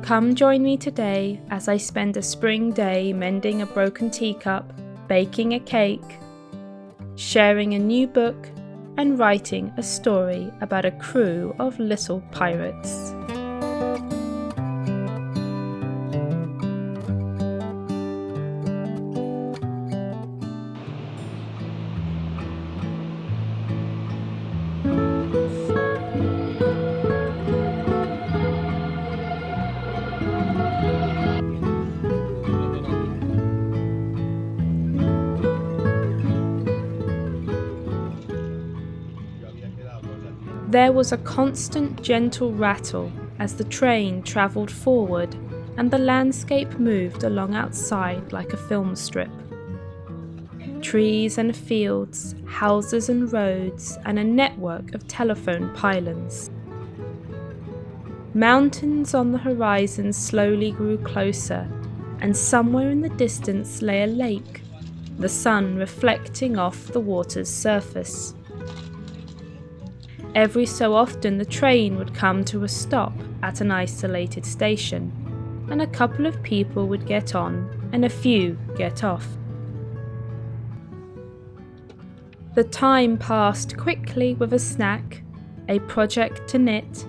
Come join me today as I spend a spring day mending a broken teacup, baking a cake, sharing a new book, and writing a story about a crew of little pirates. There was a constant gentle rattle as the train travelled forward and the landscape moved along outside like a film strip. Trees and fields, houses and roads, and a network of telephone pylons. Mountains on the horizon slowly grew closer, and somewhere in the distance lay a lake, the sun reflecting off the water's surface. Every so often the train would come to a stop at an isolated station, and a couple of people would get on and a few get off. The time passed quickly with a snack, a project to knit,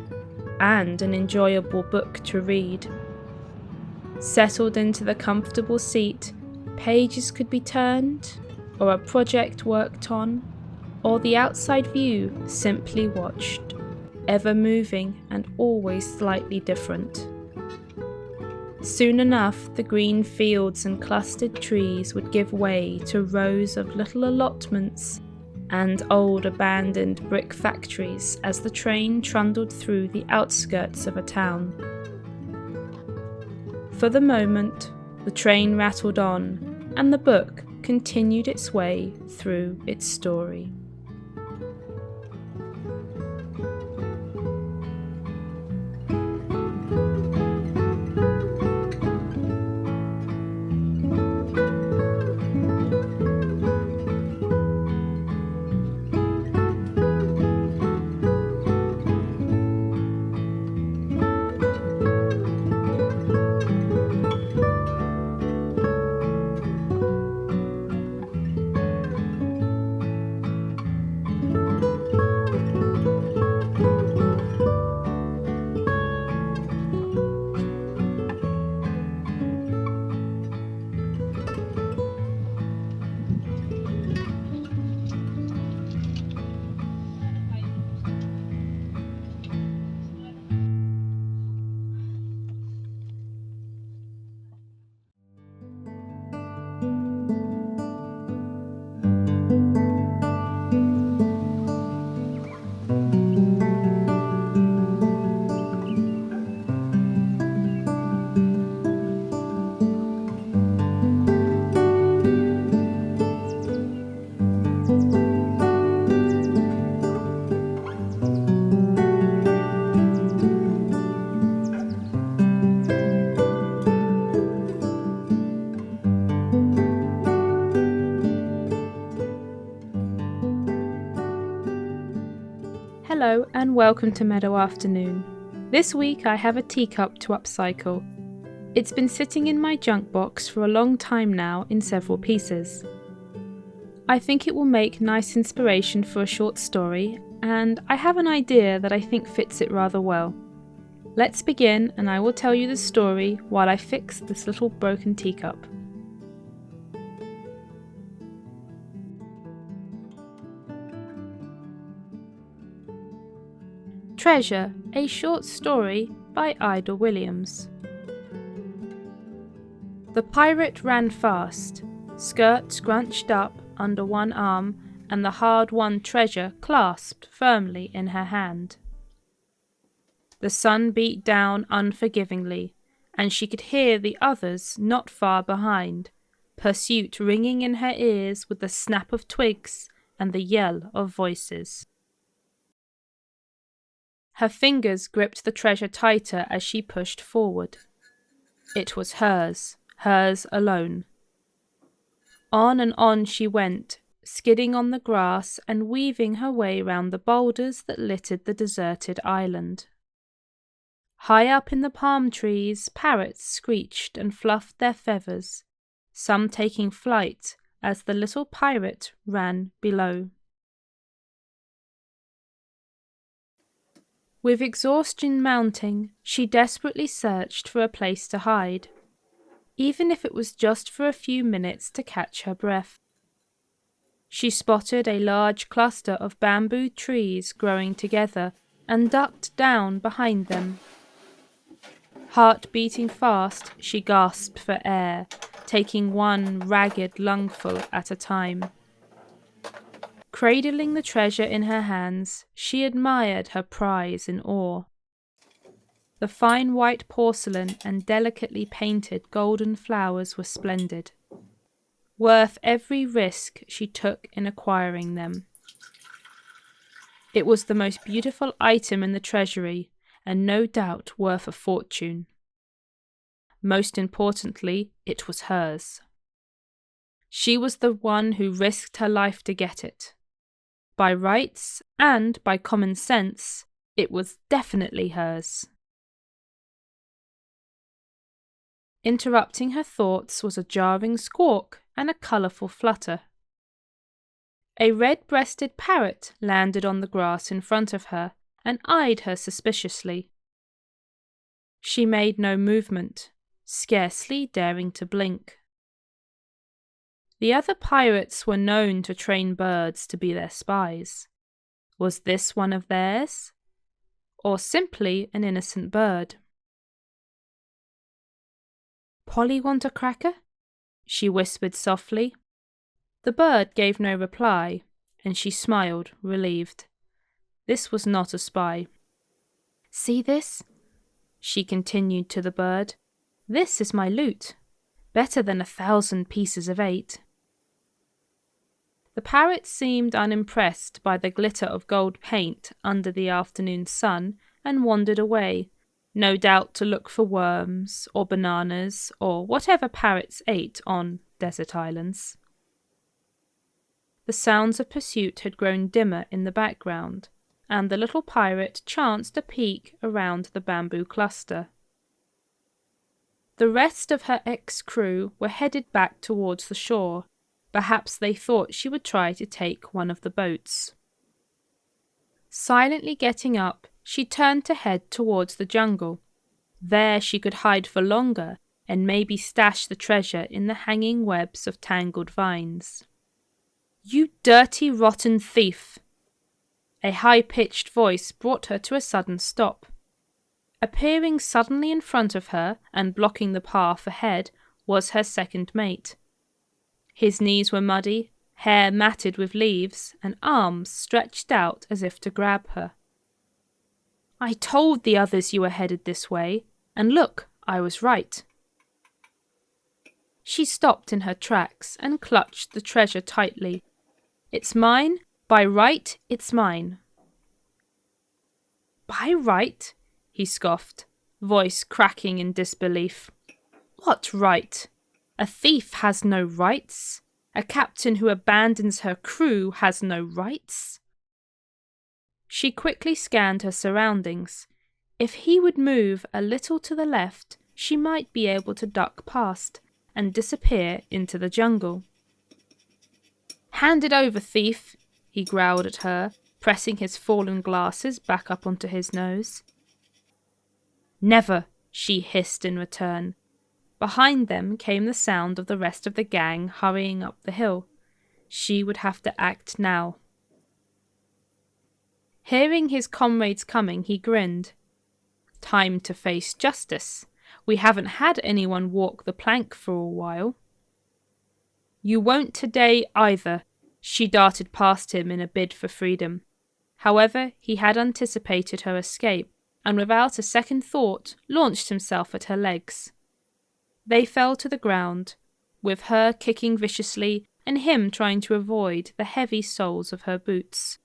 and an enjoyable book to read. Settled into the comfortable seat, pages could be turned, or a project worked on, or the outside view simply watched, ever moving and always slightly different. Soon enough, the green fields and clustered trees would give way to rows of little allotments and old abandoned brick factories as the train trundled through the outskirts of a town. For the moment, the train rattled on, and the book continued its way through its story. Hello and welcome to Meadow Afternoon. This week I have a teacup to upcycle. It's been sitting in my junk box for a long time now in several pieces. I think it will make nice inspiration for a short story, and I have an idea that I think fits it rather well. Let's begin and I will tell you the story while I fix this little broken teacup. Treasure, a short story by Ida Williams. The pirate ran fast, skirt scrunched up under one arm and the hard-won treasure clasped firmly in her hand. The sun beat down unforgivingly, and she could hear the others not far behind, pursuit ringing in her ears with the snap of twigs and the yell of voices. Her fingers gripped the treasure tighter as she pushed forward. It was hers alone. On and on she went, skidding on the grass and weaving her way round the boulders that littered the deserted island. High up in the palm trees, parrots screeched and fluffed their feathers, some taking flight as the little pirate ran below. With exhaustion mounting, she desperately searched for a place to hide, even if it was just for a few minutes to catch her breath. She spotted a large cluster of bamboo trees growing together and ducked down behind them. Heart beating fast, she gasped for air, taking one ragged lungful at a time. Cradling the treasure in her hands, she admired her prize in awe. The fine white porcelain and delicately painted golden flowers were splendid, worth every risk she took in acquiring them. It was the most beautiful item in the treasury, and no doubt worth a fortune. Most importantly, it was hers. She was the one who risked her life to get it. By rights, and by common sense, it was definitely hers. Interrupting her thoughts was a jarring squawk and a colourful flutter. A red-breasted parrot landed on the grass in front of her and eyed her suspiciously. She made no movement, scarcely daring to blink. The other pirates were known to train birds to be their spies. Was this one of theirs? Or simply an innocent bird? "Polly want a cracker?" she whispered softly. The bird gave no reply, and she smiled, relieved. This was not a spy. "See this?" she continued to the bird. "This is my loot. Better than 1,000 pieces of 8. The parrot seemed unimpressed by the glitter of gold paint under the afternoon sun and wandered away, no doubt to look for worms or bananas or whatever parrots ate on desert islands. The sounds of pursuit had grown dimmer in the background, and the little pirate chanced a peek around the bamboo cluster. The rest of her ex-crew were headed back towards the shore. Perhaps they thought she would try to take one of the boats. Silently getting up, she turned to head towards the jungle. There she could hide for longer and maybe stash the treasure in the hanging webs of tangled vines. "You dirty, rotten thief!" A high-pitched voice brought her to a sudden stop. Appearing suddenly in front of her and blocking the path ahead was her second mate. His knees were muddy, hair matted with leaves, and arms stretched out as if to grab her. "I told the others you were headed this way, and look, I was right." She stopped in her tracks and clutched the treasure tightly. "It's mine. By right, it's mine." "By right?" he scoffed, voice cracking in disbelief. "What right? A thief has no rights. A captain who abandons her crew has no rights." She quickly scanned her surroundings. If he would move a little to the left, she might be able to duck past and disappear into the jungle. "Hand it over, thief," he growled at her, pressing his fallen glasses back up onto his nose. "Never," she hissed in return. Behind them came the sound of the rest of the gang hurrying up the hill. She would have to act now. Hearing his comrades coming, he grinned. "Time to face justice. We haven't had anyone walk the plank for a while." "You won't today either." She darted past him in a bid for freedom. However, he had anticipated her escape, and without a second thought, launched himself at her legs. They fell to the ground, with her kicking viciously and him trying to avoid the heavy soles of her boots.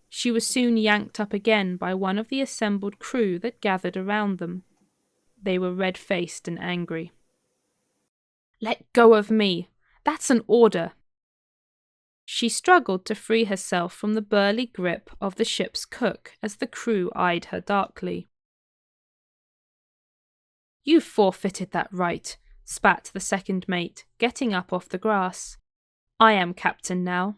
She was soon yanked up again by one of the assembled crew that gathered around them. They were red-faced and angry. "Let go of me! That's an order!" She struggled to free herself from the burly grip of the ship's cook as the crew eyed her darkly. "You've forfeited that right," spat the second mate, getting up off the grass. "I am captain now."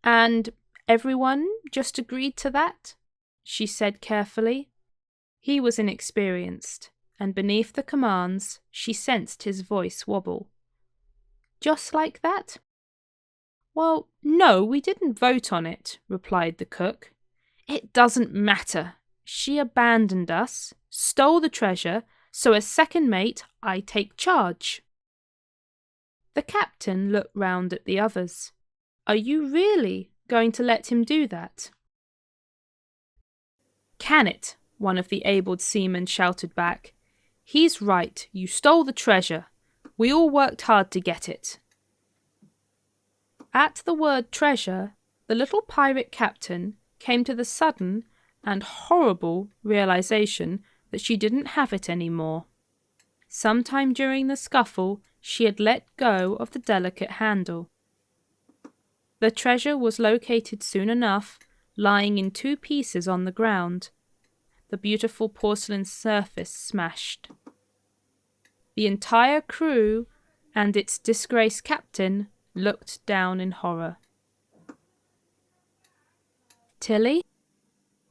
"And everyone just agreed to that?" she said carefully. He was inexperienced, and beneath the commands she sensed his voice wobble. "Just like that?" "Well, no, we didn't vote on it," replied the cook. "It doesn't matter. She abandoned us, stole the treasure, so as second mate I take charge." The captain looked round at the others. "Are you really going to let him do that?" "Can it?" one of the abled seamen shouted back. "He's right, you stole the treasure. We all worked hard to get it." At the word treasure, the little pirate captain came to the sudden and horrible realization that she didn't have it anymore. Sometime during the scuffle, she had let go of the delicate handle. The treasure was located soon enough, lying in 2 pieces on the ground, the beautiful porcelain surface smashed. The entire crew and its disgraced captain looked down in horror. "Tilly,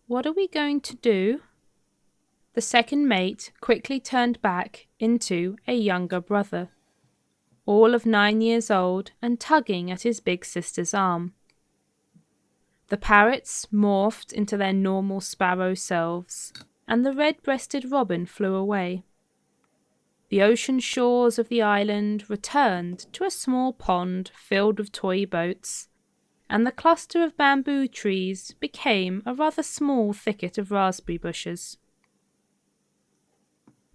what are we going to do?" The second mate quickly turned back into a younger brother, all of 9 years old and tugging at his big sister's arm. The parrots morphed into their normal sparrow selves, and the red-breasted robin flew away. The ocean shores of the island returned to a small pond filled with toy boats, and the cluster of bamboo trees became a rather small thicket of raspberry bushes.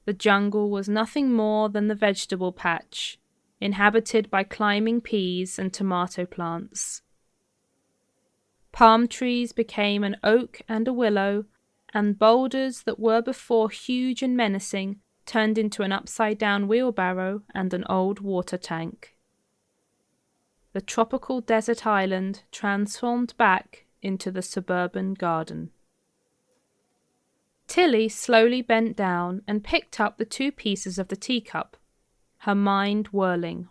The jungle was nothing more than the vegetable patch, inhabited by climbing peas and tomato plants. Palm trees became an oak and a willow, and boulders that were before huge and menacing turned into an upside-down wheelbarrow and an old water tank. The tropical desert island transformed back into the suburban garden. Tilly slowly bent down and picked up the 2 pieces of the teacup, her mind whirling.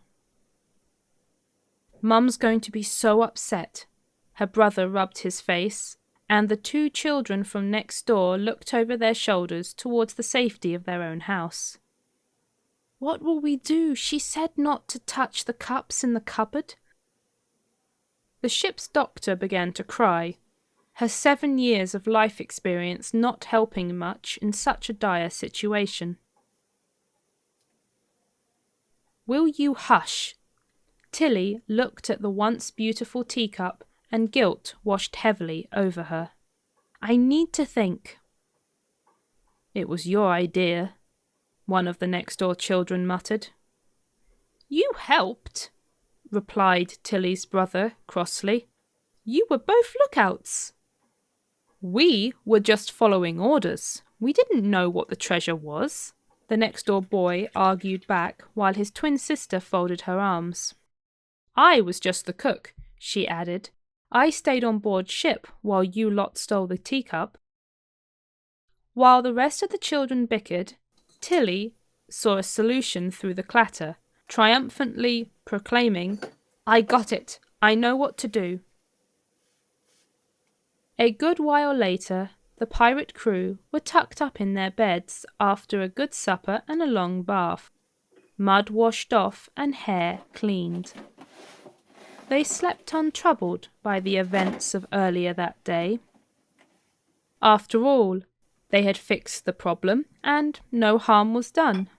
"Mum's going to be so upset." Her brother rubbed his face, and the 2 children from next door looked over their shoulders towards the safety of their own house. "What will we do? She said not to touch the cups in the cupboard." The ship's doctor began to cry, her 7 years of life experience not helping much in such a dire situation. "Will you hush?" Tilly looked at the once beautiful teacup, and guilt washed heavily over her. "I need to think." "It was your idea," one of the next-door children muttered. "You helped," replied Tilly's brother crossly. "You were both lookouts." "We were just following orders. We didn't know what the treasure was," the next-door boy argued back while his twin sister folded her arms. "I was just the cook," she added. "I stayed on board ship while you lot stole the teacup." While the rest of the children bickered, Tilly saw a solution through the clatter, triumphantly proclaiming, "I got it! I know what to do." A good while later, the pirate crew were tucked up in their beds after a good supper and a long bath, mud washed off and hair cleaned. They slept untroubled by the events of earlier that day. After all, they had fixed the problem, and no harm was done.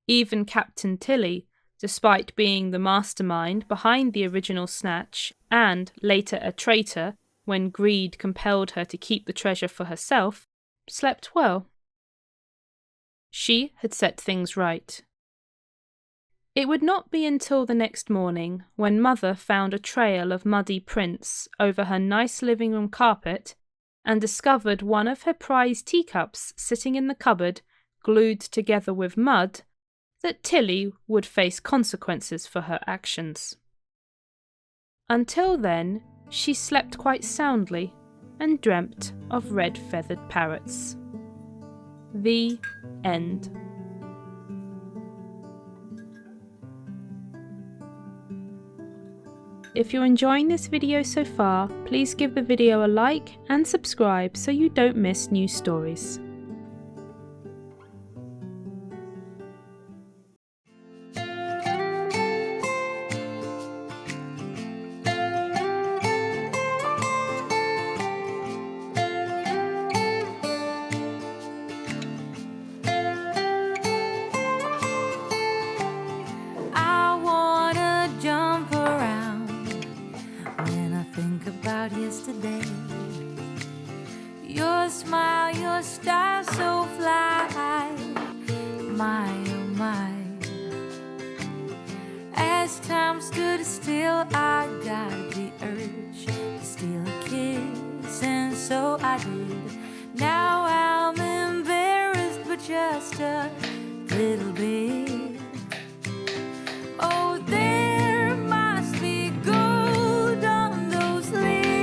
Even Captain Tilly, despite being the mastermind behind the original snatch, and later a traitor when greed compelled her to keep the treasure for herself, slept well. She had set things right. It would not be until the next morning, when Mother found a trail of muddy prints over her nice living room carpet and discovered one of her prized teacups sitting in the cupboard, glued together with mud, that Tilly would face consequences for her actions. Until then, she slept quite soundly and dreamt of red-feathered parrots. The end. If you're enjoying this video so far, please give the video a like and subscribe so you don't miss new stories. Yesterday, your smile, your style so fly, my oh my. As time stood still, I got the urge to steal a kiss, and so I did. Now I'm embarrassed, but just a little bit. Oh, there must be gold on those lips.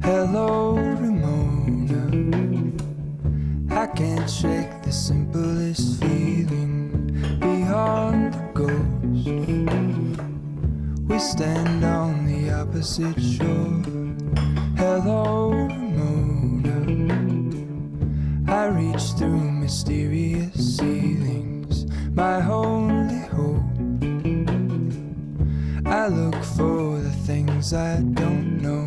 Hello, Ramona. I can't shake the simplest feeling beyond the ghost. We stand on the opposite shore. Hello, Ramona. I reach through mysterious ceilings, my only hope. I look for the things I don't know.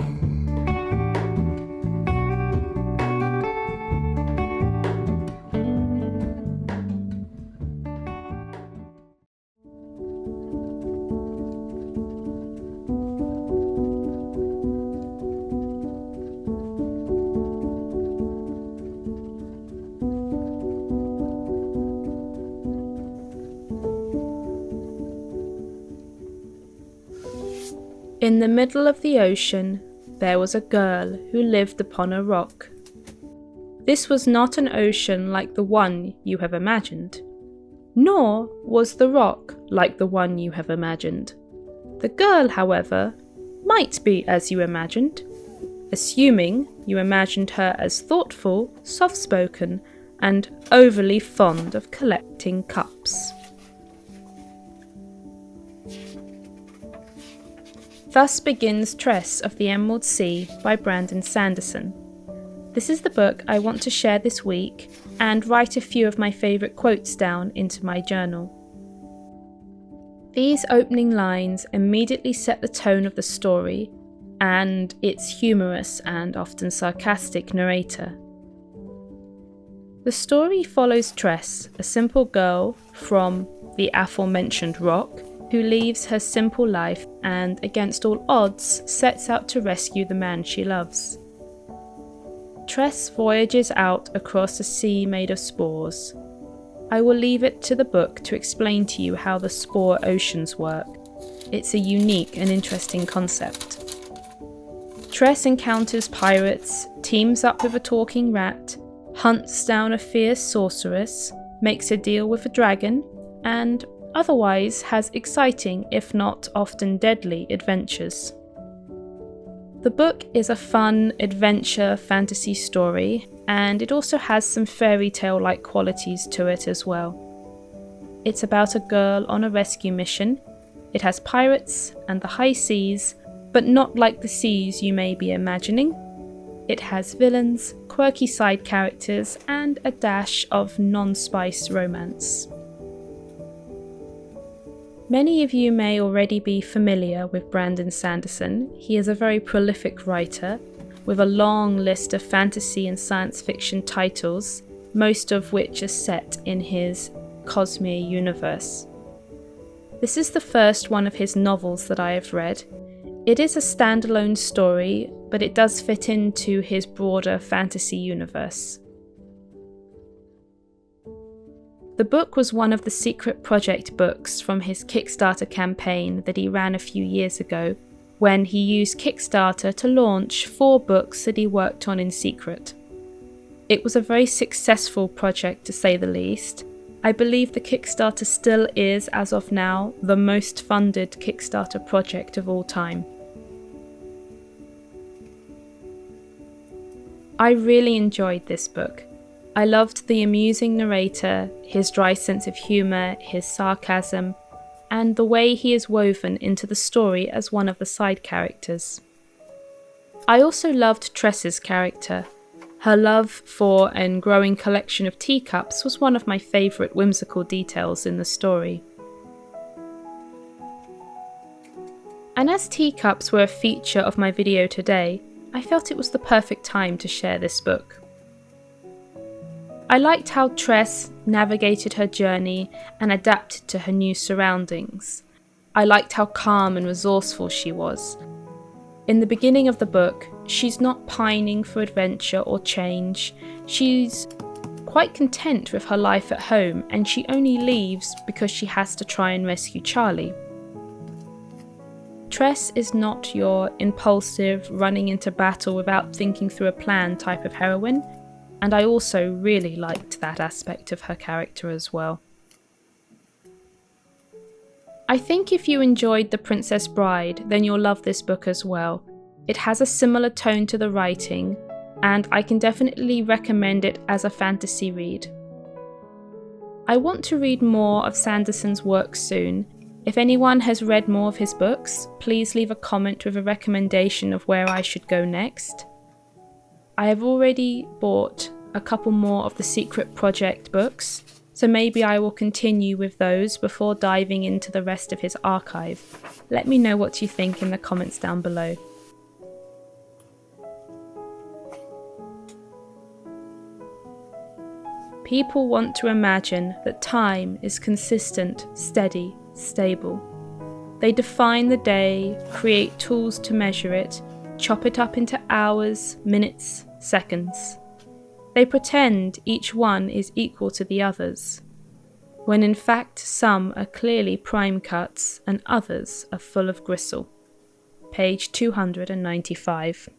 In the middle of the ocean, there was a girl who lived upon a rock. This was not an ocean like the one you have imagined, nor was the rock like the one you have imagined. The girl, however, might be as you imagined. assuming you imagined her as thoughtful, soft-spoken, and overly fond of collecting cups. Thus begins Tress of the Emerald Sea by Brandon Sanderson. This is the book I want to share this week and write a few of my favourite quotes down into my journal. These opening lines immediately set the tone of the story and its humorous and often sarcastic narrator. The story follows Tress, a simple girl from the aforementioned rock, who leaves her simple life and, against all odds, sets out to rescue the man she loves. Tress voyages out across a sea made of spores. I will leave it to the book to explain to you how the spore oceans work. It's a unique and interesting concept. Tress encounters pirates, teams up with a talking rat, hunts down a fierce sorceress, makes a deal with a dragon, and otherwise has exciting, if not often deadly, adventures. The book is a fun adventure fantasy story, and it also has some fairy tale-like qualities to it as well. It's about a girl on a rescue mission. It has pirates and the high seas, but not like the seas you may be imagining. It has villains, quirky side characters, and a dash of non-spice romance. Many of you may already be familiar with Brandon Sanderson. He is a very prolific writer with a long list of fantasy and science fiction titles, most of which are set in his Cosmere universe. This is the first one of his novels that I have read. It is a standalone story, but it does fit into his broader fantasy universe. The book was one of the secret project books from his Kickstarter campaign that he ran a few years ago, when he used Kickstarter to launch 4 books that he worked on in secret. It was a very successful project, to say the least. I believe the Kickstarter still is, as of now, the most funded Kickstarter project of all time. I really enjoyed this book. I loved the amusing narrator, his dry sense of humour, his sarcasm, and the way he is woven into the story as one of the side characters. I also loved Tress's character. Her love for and growing collection of teacups was one of my favourite whimsical details in the story. And as teacups were a feature of my video today, I felt it was the perfect time to share this book. I liked how Tress navigated her journey and adapted to her new surroundings. I liked how calm and resourceful she was. In the beginning of the book, she's not pining for adventure or change. She's quite content with her life at home, and she only leaves because she has to try and rescue Charlie. Tress is not your impulsive, running into battle without thinking through a plan type of heroine, and I also really liked that aspect of her character as well. I think if you enjoyed The Princess Bride, then you'll love this book as well. It has a similar tone to the writing, and I can definitely recommend it as a fantasy read. I want to read more of Sanderson's work soon. If anyone has read more of his books, please leave a comment with a recommendation of where I should go next. I have already bought a couple more of the Secret Project books, so maybe I will continue with those before diving into the rest of his archive. Let me know what you think in the comments down below. People want to imagine that time is consistent, steady, stable. They define the day, create tools to measure it, chop it up into hours, minutes, seconds. They pretend each one is equal to the others, when in fact some are clearly prime cuts and others are full of gristle. Page 295.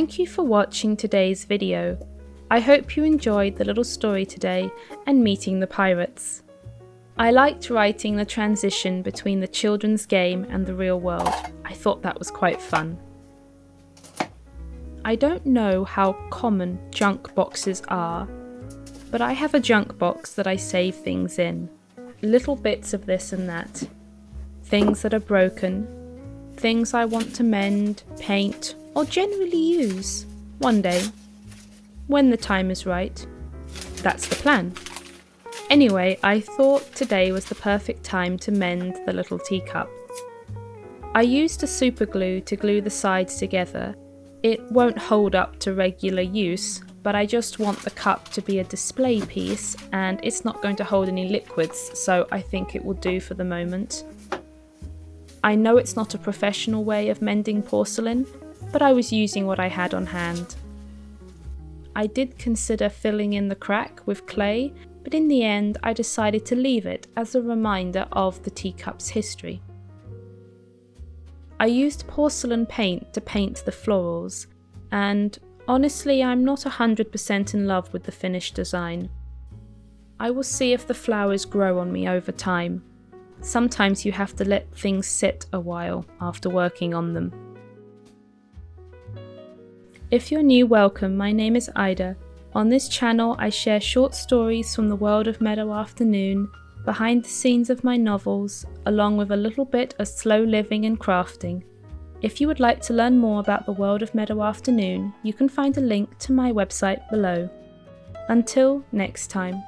Thank you for watching today's video. I hope you enjoyed the little story today and meeting the pirates. I liked writing the transition between the children's game and the real world. I thought that was quite fun. I don't know how common junk boxes are, but I have a junk box that I save things in. Little bits of this and that. Things that are broken. Things I want to mend, paint, or generally use one day. When the time is right. That's the plan. Anyway, I thought today was the perfect time to mend the little teacup. I used a super glue to glue the sides together. It won't hold up to regular use, but I just want the cup to be a display piece and it's not going to hold any liquids, so I think it will do for the moment. I know it's not a professional way of mending porcelain, but I was using what I had on hand. I did consider filling in the crack with clay, but in the end I decided to leave it as a reminder of the teacup's history. I used porcelain paint to paint the florals, and honestly I'm not 100% in love with the finished design. I will see if the flowers grow on me over time. Sometimes you have to let things sit a while after working on them. If you're new, welcome. My name is Ida. On this channel I share short stories from the world of Meadow Afternoon, behind the scenes of my novels, along with a little bit of slow living and crafting. If you would like to learn more about the world of Meadow Afternoon, you can find a link to my website below. Until next time.